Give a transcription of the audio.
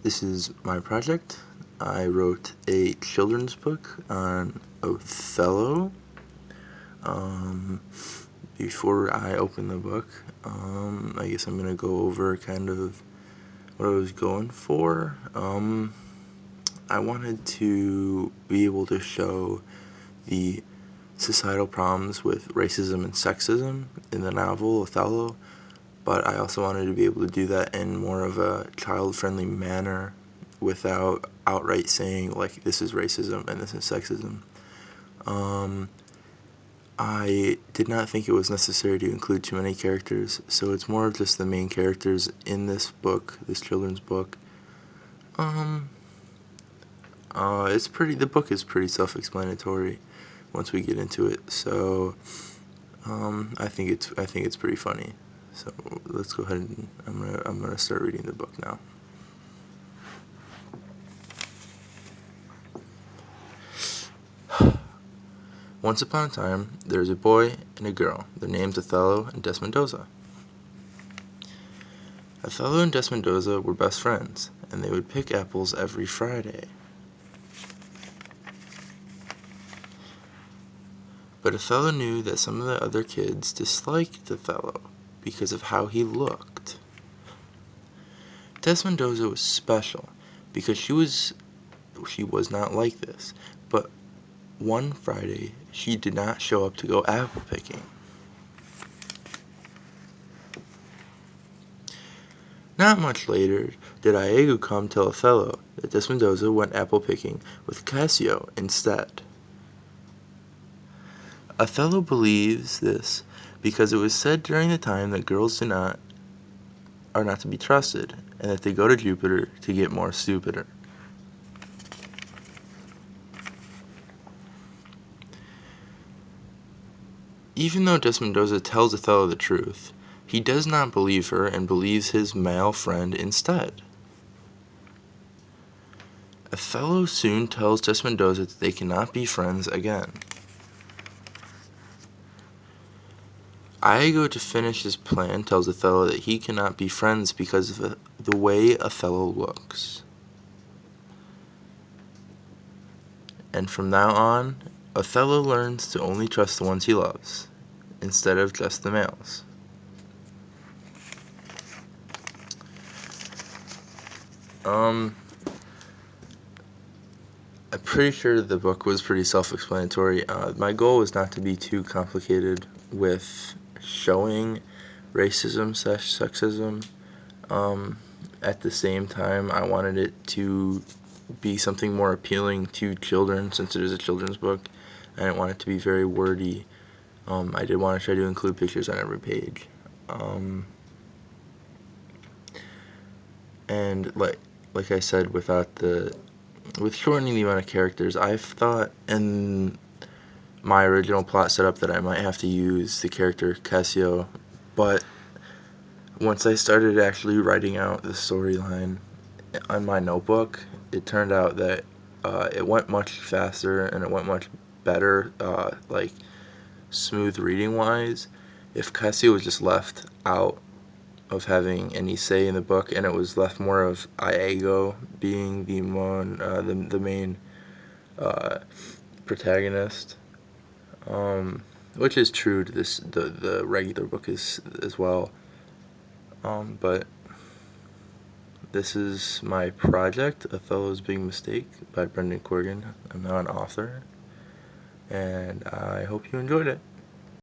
This is my project. I wrote a children's book on Othello. Before I open the book, I guess I'm gonna go over kind of what I was going for. I wanted to be able to show the societal problems with racism and sexism in the novel Othello, but I also wanted to be able to do that in more of a child-friendly manner without outright saying, like, this is racism and this is sexism. I did not think it was necessary to include too many characters, so it's more of just the main characters in this book, this children's book. The book is pretty self-explanatory once we get into it, so I think it's pretty funny. So let's go ahead and I'm gonna start reading the book now. Once upon a time, there was a boy and a girl. Their names Othello and Desmendoza. Othello and Desmendoza were best friends, and they would pick apples every Friday. But Othello knew that some of the other kids disliked Othello because of how he looked. Desmendoza was special because she was not like this, but one Friday she did not show up to go apple picking. Not much later did Iago come tell Othello that Desmendoza went apple picking with Cassio instead. Othello believes this because it was said during the time that girls are not to be trusted, and that they go to Jupiter to get more stupider. Even though Desmendoza tells Othello the truth, he does not believe her and believes his male friend instead. Othello soon tells Desmendoza that they cannot be friends again. Iago, to finish his plan, tells Othello that he cannot be friends because of the way Othello looks. And from now on, Othello learns to only trust the ones he loves, instead of just the males. I'm pretty sure the book was pretty self-explanatory. My goal was not to be too complicated with showing racism/sexism. At the same time, I wanted it to be something more appealing to children, since it is a children's book. I didn't want it to be very wordy. I did want to try to include pictures on every page. And like I said, with shortening the amount of characters, I've thought in my original plot setup that I might have to use the character Cassio, but once I started actually writing out the storyline on my notebook, it turned out that it went much faster and it went much better, like smooth reading wise, if Cassio was just left out of having any say in the book, and it was left more of Iago being the main protagonist, which is true to the regular book as well. But this is my project, Othello's Big Mistake by Brendan Corrigan. I'm now an author, and I hope you enjoyed it.